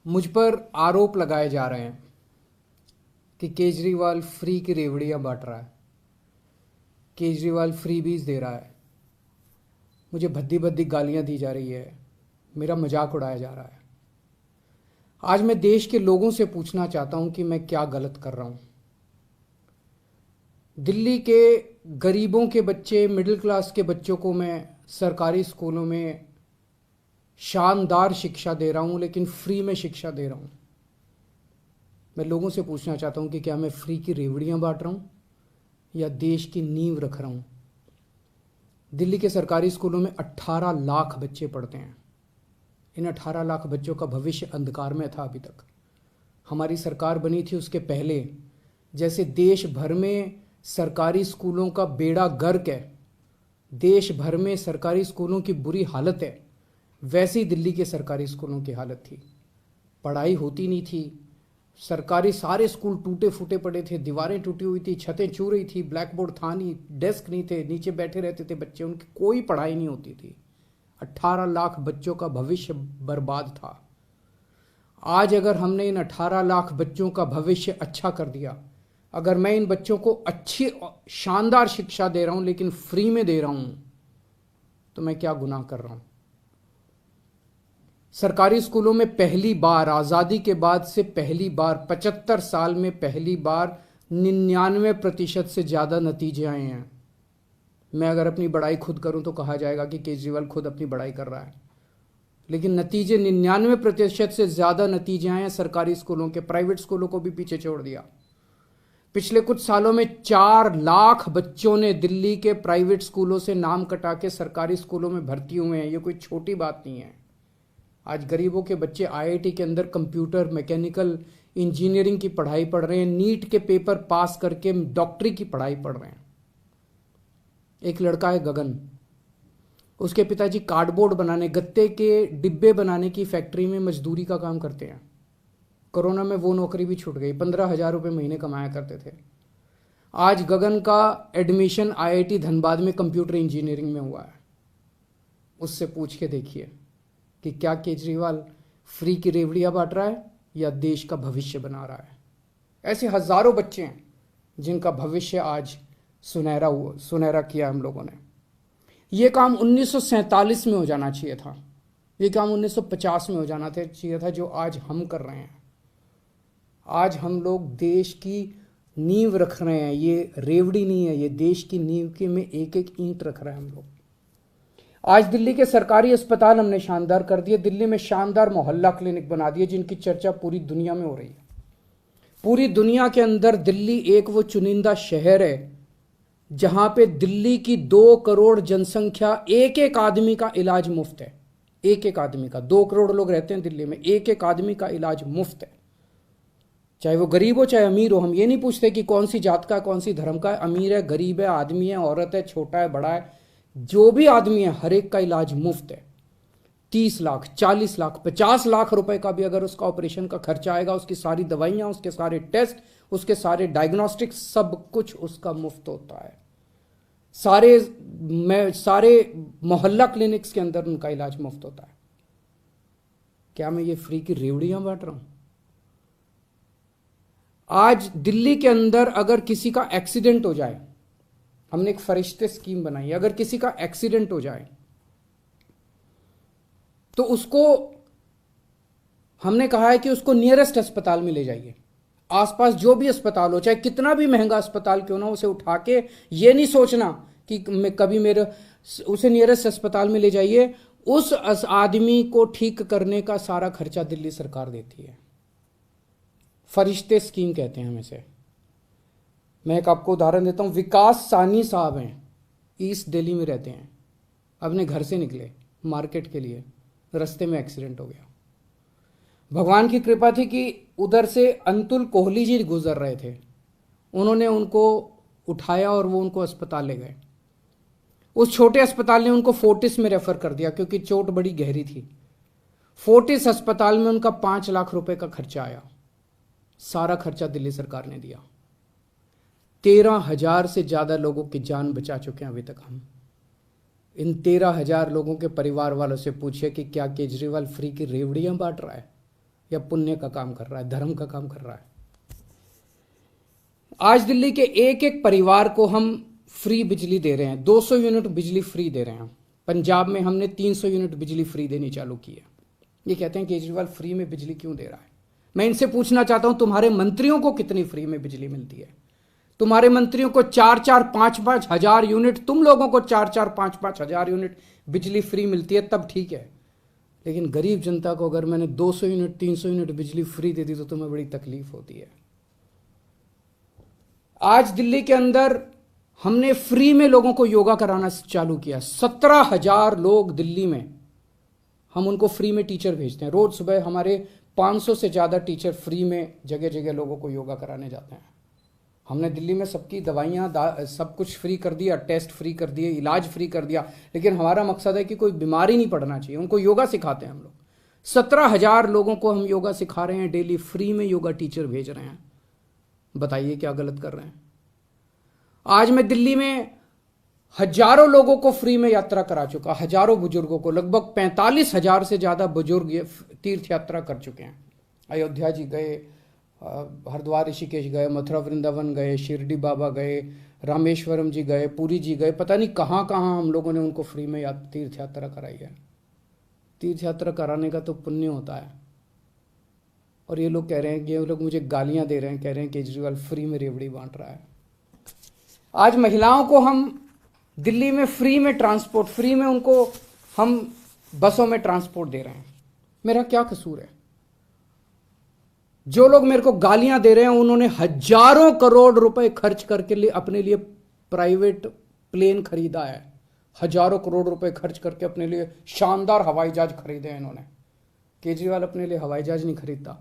मुझ पर आरोप लगाए जा रहे हैं कि केजरीवाल फ्री की रेवड़ियां बांट रहा है, केजरीवाल फ्री बीज दे रहा है, मुझे भद्दी भद्दी गालियां दी जा रही है, मेरा मजाक उड़ाया जा रहा है। आज मैं देश के लोगों से पूछना चाहता हूं कि मैं क्या गलत कर रहा हूं। दिल्ली के गरीबों के बच्चे, मिडिल क्लास के बच्चों को मैं सरकारी स्कूलों में शानदार शिक्षा दे रहा हूं, लेकिन फ्री में शिक्षा दे रहा हूं। मैं लोगों से पूछना चाहता हूं कि क्या मैं फ्री की रेवड़ियां बांट रहा हूं या देश की नींव रख रहा हूं। दिल्ली के सरकारी स्कूलों में 18 लाख बच्चे पढ़ते हैं। इन 18 लाख बच्चों का भविष्य अंधकार में था। अभी तक हमारी सरकार बनी थी उसके पहले जैसे देश भर में सरकारी स्कूलों का बेड़ा गर्क है, देश भर में सरकारी स्कूलों की बुरी हालत है, वैसे ही दिल्ली के सरकारी स्कूलों की हालत थी। पढ़ाई होती नहीं थी, सरकारी सारे स्कूल टूटे फूटे पड़े थे, दीवारें टूटी हुई थी, छतें छू रही थी, ब्लैक बोर्ड था नहीं, डेस्क नहीं थे, नीचे बैठे रहते थे बच्चे, उनकी कोई पढ़ाई नहीं होती थी। 18 लाख बच्चों का भविष्य बर्बाद था। आज अगर हमने इन 18 लाख बच्चों का भविष्य अच्छा कर दिया, अगर मैं इन बच्चों को अच्छी शानदार शिक्षा दे रहा हूं लेकिन फ्री में दे रहा हूं, तो मैं क्या गुनाह कर रहा हूं। सरकारी स्कूलों में पहली बार आज़ादी के बाद से पहली बार 75 साल में पहली बार 99% से ज़्यादा नतीजे आए हैं। मैं अगर अपनी बड़ाई खुद करूं तो कहा जाएगा कि केजरीवाल खुद अपनी बड़ाई कर रहा है, लेकिन नतीजे 99% से ज़्यादा नतीजे आए हैं सरकारी स्कूलों के। प्राइवेट स्कूलों को भी पीछे छोड़ दिया। पिछले कुछ सालों में 4 लाख बच्चों ने दिल्ली के प्राइवेट स्कूलों से नाम कटा के सरकारी स्कूलों में भर्ती हुए हैं। ये कोई छोटी बात नहीं है। आज गरीबों के बच्चे आईआईटी के अंदर कंप्यूटर, मैकेनिकल इंजीनियरिंग की पढ़ाई पढ़ रहे हैं, नीट के पेपर पास करके डॉक्टरी की पढ़ाई पढ़ रहे हैं। एक लड़का है गगन, उसके पिताजी कार्डबोर्ड बनाने, गत्ते के डिब्बे बनाने की फैक्ट्री में मजदूरी का काम करते हैं। कोरोना में वो नौकरी भी छूट गई, 15,000 रुपये महीने कमाया करते थे। आज गगन का एडमिशन आईआईटी धनबाद में कंप्यूटर इंजीनियरिंग में हुआ है। उससे पूछ के देखिए कि क्या केजरीवाल फ्री की रेवड़ियां बांट रहा है या देश का भविष्य बना रहा है। ऐसे हजारों बच्चे हैं जिनका भविष्य आज सुनहरा किया हम लोगों ने। यह काम 1947 में हो जाना चाहिए था, यह काम 1950 में हो जाना चाहिए था, जो आज हम कर रहे हैं। आज हम लोग देश की नींव रख रहे हैं। ये रेवड़ी नहीं है, ये देश की नींव के में एक एक ईंट रख रहे हैं हम लोग। आज दिल्ली के सरकारी अस्पताल हमने शानदार कर दिए। दिल्ली में शानदार मोहल्ला क्लिनिक बना दिए जिनकी चर्चा पूरी दुनिया में हो रही है। पूरी दुनिया के अंदर दिल्ली एक वो चुनिंदा शहर है जहां पे दिल्ली की 2 करोड़ जनसंख्या, एक एक आदमी का इलाज मुफ्त है। एक एक आदमी का, 2 करोड़ लोग रहते हैं दिल्ली में, एक एक आदमी का इलाज मुफ्त है, चाहे वो गरीब हो चाहे अमीर हो। हम ये नहीं पूछते कि कौन सी जात का है, कौन सी धर्म का है, अमीर है, गरीब है, आदमी है, औरत है, छोटा है, बड़ा है, जो भी आदमी है हर एक का इलाज मुफ्त है। 30 लाख, 40 लाख, 50 लाख रुपए का भी अगर उसका ऑपरेशन का खर्चा आएगा, उसकी सारी दवाइयां, उसके सारे टेस्ट, उसके सारे डायग्नोस्टिक्स, सब कुछ उसका मुफ्त होता है। सारे मोहल्ला क्लिनिक्स के अंदर उनका इलाज मुफ्त होता है। क्या मैं ये फ्री की रेवड़ियां बांट रहा हूं? आज दिल्ली के अंदर अगर किसी का एक्सीडेंट हो जाए, हमने एक फरिश्ते स्कीम बनाई है, अगर किसी का एक्सीडेंट हो जाए तो उसको हमने कहा है कि उसको नियरेस्ट अस्पताल में ले जाइए। आसपास जो भी अस्पताल हो, चाहे कितना भी महंगा अस्पताल क्यों ना, उसे उठा के ये नहीं सोचना कि मैं कभी उसे नियरेस्ट अस्पताल में ले जाइए। उस आदमी को ठीक करने का सारा खर्चा दिल्ली सरकार देती है। फरिश्ते स्कीम कहते हैं हम इसे। मैं एक आपको उदाहरण देता हूं। विकास सानी साहब हैं, ईस्ट दिल्ली में रहते हैं, अपने घर से निकले मार्केट के लिए, रास्ते में एक्सीडेंट हो गया। भगवान की कृपा थी कि उधर से अंतुल कोहली जी गुजर रहे थे, उन्होंने उनको उठाया और वो उनको अस्पताल ले गए। उस छोटे अस्पताल ने उनको फोर्टिस में रेफर कर दिया क्योंकि चोट बड़ी गहरी थी। फोर्टिस अस्पताल में उनका 5 लाख रुपए का खर्चा आया। सारा खर्चा दिल्ली सरकार ने दिया। 13,000 से ज्यादा लोगों की जान बचा चुके हैं अभी तक हम। इन 13,000 लोगों के परिवार वालों से पूछिए कि क्या केजरीवाल फ्री की रेवड़ियां बांट रहा है। या पुण्य का काम कर रहा है, धर्म का काम कर रहा है। आज दिल्ली के एक एक परिवार को हम फ्री बिजली दे रहे हैं, 200 यूनिट बिजली फ्री दे रहे हैं। पंजाब में हमने 300 यूनिट बिजली फ्री देनी चालू की है। ये कहते हैं केजरीवाल फ्री में बिजली क्यों दे रहा है। मैं इनसे पूछना चाहता हूं, तुम्हारे मंत्रियों को कितनी फ्री में बिजली मिलती है? तुम्हारे मंत्रियों को 4-4, 5-5 हजार यूनिट, तुम लोगों को 4-4, 5-5 हजार यूनिट बिजली फ्री मिलती है, तब ठीक है। लेकिन गरीब जनता को अगर मैंने 200 यूनिट, 300 यूनिट बिजली फ्री दे दी तो तुम्हें बड़ी तकलीफ होती है। आज दिल्ली के अंदर हमने फ्री में लोगों को योगा कराना चालू किया। 17,000 लोग दिल्ली में, हम उनको फ्री में टीचर भेजते हैं। रोज सुबह हमारे 500 से ज़्यादा टीचर फ्री में जगह जगह लोगों को योगा कराने जाते हैं। हमने दिल्ली में सबकी दवाइयाँ सब कुछ फ्री कर दिया, टेस्ट फ्री कर दिए, इलाज फ्री कर दिया, लेकिन हमारा मकसद है कि कोई बीमारी नहीं पड़ना चाहिए। उनको योगा सिखाते हैं हम लोग। 17,000 लोगों को हम योगा सिखा रहे हैं, डेली फ्री में योगा टीचर भेज रहे हैं। बताइए क्या गलत कर रहे हैं? आज मैं दिल्ली में हजारों लोगों को फ्री में यात्रा करा चुका, हजारों बुजुर्गों को, लगभग 45,000 से ज़्यादा बुजुर्ग तीर्थ यात्रा कर चुके हैं। अयोध्या जी गए, हरिद्वार ऋषिकेश गए, मथुरा वृंदावन गए, शिरडी बाबा गए, रामेश्वरम जी गए, पुरी जी गए, पता नहीं कहाँ कहाँ हम लोगों ने उनको फ्री में तीर्थ यात्रा कराई है। तीर्थ यात्रा कराने का तो पुण्य होता है। और ये लोग कह रहे हैं, ये लोग मुझे गालियाँ दे रहे हैं, कह रहे हैं केजरीवाल फ्री में रेवड़ी बांट रहा है। आज महिलाओं को हम दिल्ली में फ्री में ट्रांसपोर्ट, फ्री में उनको हम बसों में ट्रांसपोर्ट दे रहे हैं। मेरा क्या कसूर है? जो लोग मेरे को गालियां दे रहे हैं उन्होंने हजारों करोड़ रुपए खर्च करके लिए अपने लिए प्राइवेट प्लेन खरीदा है। हजारों करोड़ रुपए खर्च करके अपने लिए शानदार हवाई जहाज खरीदे हैं इन्होंने। केजरीवाल अपने लिए हवाई जहाज नहीं खरीदता।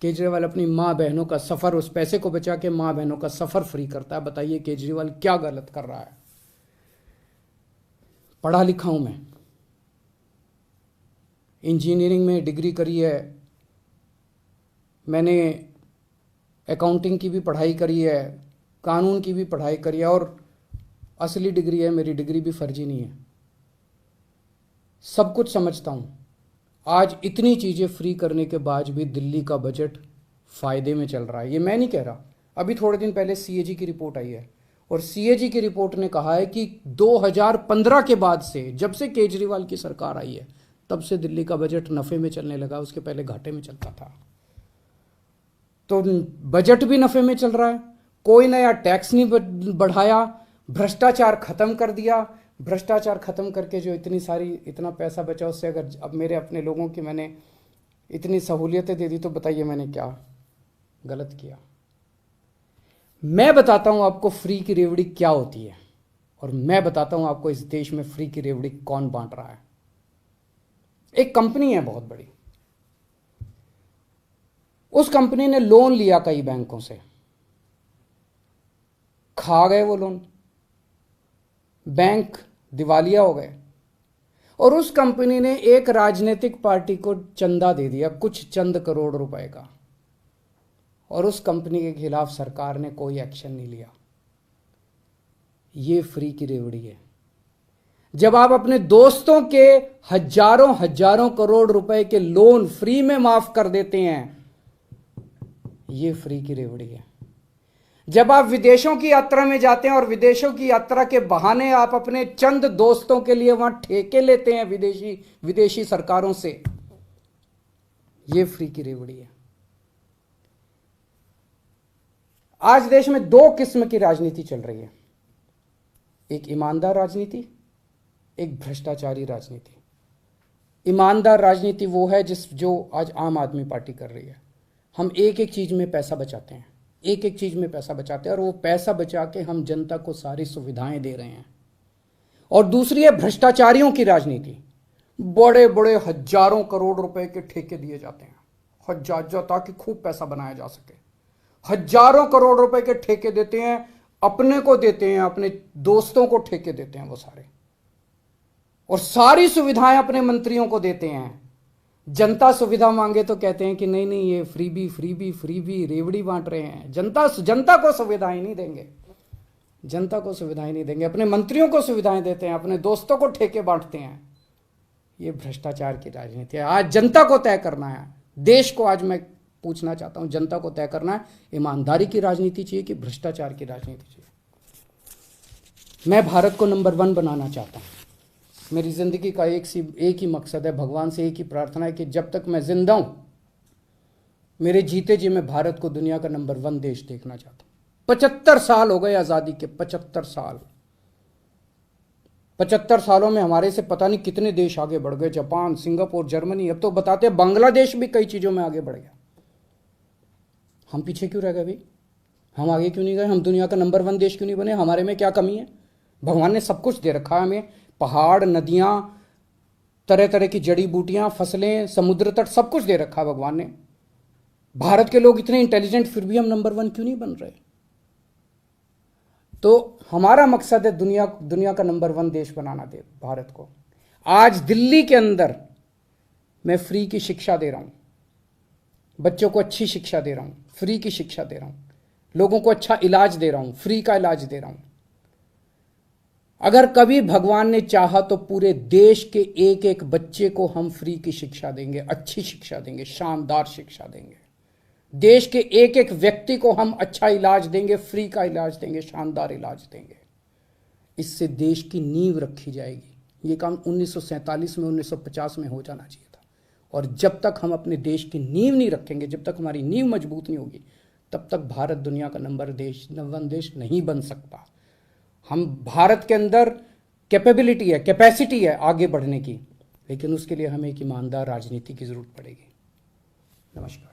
केजरीवाल अपनी माँ बहनों का सफर, उस पैसे को बचा के माँ बहनों का सफर फ्री करता है। बताइए केजरीवाल क्या गलत कर रहा है? पढ़ा लिखा हूं मैं, इंजीनियरिंग में डिग्री करी है, मैंने अकाउंटिंग की भी पढ़ाई करी है, कानून की भी पढ़ाई करी है, और असली डिग्री है मेरी, डिग्री भी फर्जी नहीं है। सब कुछ समझता हूं। आज इतनी चीज़ें फ्री करने के बाद भी दिल्ली का बजट फायदे में चल रहा है। ये मैं नहीं कह रहा। अभी थोड़े दिन पहले सीएजी की रिपोर्ट आई है, और सीएजी की रिपोर्ट ने कहा है कि 2015 के बाद से, जब से केजरीवाल की सरकार आई है, तब से दिल्ली का बजट नफ़े में चलने लगा। उसके पहले घाटे में चलता था। तो बजट भी नफ़े में चल रहा है। कोई नया टैक्स नहीं बढ़ाया, भ्रष्टाचार खत्म कर दिया। भ्रष्टाचार खत्म करके जो इतना पैसा बचा, उससे अगर अब मेरे अपने लोगों की मैंने इतनी सहूलियतें दे दी, तो बताइए मैंने क्या गलत किया? मैं बताता हूं आपको फ्री की रेवड़ी क्या होती है, और मैं बताता हूं आपको इस देश में फ्री की रेवड़ी कौन बांट रहा है। एक कंपनी है बहुत बड़ी, उस कंपनी ने लोन लिया कई बैंकों से, खा गए वो लोन, बैंक दिवालिया हो गए, और उस कंपनी ने एक राजनीतिक पार्टी को चंदा दे दिया, कुछ चंद करोड़ रुपए का, और उस कंपनी के खिलाफ सरकार ने कोई एक्शन नहीं लिया। ये फ्री की रेवड़ी है। जब आप अपने दोस्तों के हजारों हजारों करोड़ रुपए के लोन फ्री में माफ कर देते हैं, ये फ्री की रेवड़ी है। जब आप विदेशों की यात्रा में जाते हैं और विदेशों की यात्रा के बहाने आप अपने चंद दोस्तों के लिए वहां ठेके लेते हैं विदेशी सरकारों से, ये फ्री की रेवड़ी है। आज देश में दो किस्म की राजनीति चल रही है, एक ईमानदार राजनीति, एक भ्रष्टाचारी राजनीति। ईमानदार राजनीति वो है जो आज आम आदमी पार्टी कर रही है। हम एक एक चीज में पैसा बचाते हैं, एक एक चीज में पैसा बचाते हैं, और वो पैसा बचा के हम जनता को सारी सुविधाएं दे रहे हैं। और दूसरी है भ्रष्टाचारियों की राजनीति। बड़े बड़े हजारों करोड़ रुपए के ठेके दिए जाते हैं, हजार, ताकि खूब पैसा बनाया जा सके। हजारों करोड़ रुपए के ठेके देते हैं, अपने को देते हैं, अपने दोस्तों को ठेके देते हैं वो सारे, और सारी सुविधाएं अपने मंत्रियों को देते हैं। जनता सुविधा मांगे तो कहते हैं कि नहीं नहीं, ये फ्री भी रेवड़ी बांट रहे हैं। जनता को सुविधाएं नहीं देंगे, जनता को सुविधाएं नहीं देंगे, अपने मंत्रियों को सुविधाएं देते हैं, अपने दोस्तों को ठेके बांटते हैं। ये भ्रष्टाचार की राजनीति है। आज जनता को तय करना है देश को आज मैं पूछना चाहता हूं, जनता को तय करना है, ईमानदारी की राजनीति चाहिए कि भ्रष्टाचार की राजनीति चाहिए। मैं भारत को नंबर 1 बनाना चाहता हूं। मेरी जिंदगी का एक ही मकसद है, भगवान से एक ही प्रार्थना है कि जब तक मैं जिंदा हूं, मेरे जीते जी मैं भारत को दुनिया का नंबर 1 देश देखना चाहता हूं। 75 साल हो गए आजादी के, 75 साल। 75 सालों में हमारे से पता नहीं कितने देश आगे बढ़ गए, जापान, सिंगापुर, जर्मनी, अब तो बताते हैं बांग्लादेश भी कई चीजों में आगे बढ़ गया। हम पीछे क्यों रह गए भाई? हम आगे क्यों नहीं गए? हम दुनिया का नंबर 1 देश क्यों नहीं बने? हमारे में क्या कमी है? भगवान ने सब कुछ दे रखा है हमें, पहाड़, नदियां, तरह तरह की जड़ी बूटियां, फसलें, समुद्र तट, सब कुछ दे रखा है भगवान ने। भारत के लोग इतने इंटेलिजेंट, फिर भी हम नंबर 1 क्यों नहीं बन रहे? तो हमारा मकसद है दुनिया का नंबर 1 देश बनाना, दे भारत को। आज दिल्ली के अंदर मैं फ्री की शिक्षा दे रहा हूं, बच्चों को अच्छी शिक्षा दे रहा हूं, फ्री की शिक्षा दे रहा हूं, लोगों को अच्छा इलाज दे रहा हूं, फ्री का इलाज दे रहा हूं। अगर कभी भगवान ने चाहा तो पूरे देश के एक एक बच्चे को हम फ्री की शिक्षा देंगे, अच्छी शिक्षा देंगे, शानदार शिक्षा देंगे। देश के एक एक व्यक्ति को हम अच्छा इलाज देंगे, फ्री का इलाज देंगे, शानदार इलाज देंगे। इससे देश की नींव रखी जाएगी। ये काम 1947 में, 1950 में हो जाना चाहिए था। और जब तक हम अपने देश की नींव नहीं रखेंगे, जब तक हमारी नींव मजबूत नहीं होगी, तब तक भारत दुनिया का नंबर 1 देश नहीं बन सकता। हम भारत के अंदर कैपेबिलिटी है, कैपेसिटी है आगे बढ़ने की, लेकिन उसके लिए हमें एक ईमानदार राजनीति की जरूरत पड़ेगी। नमस्कार।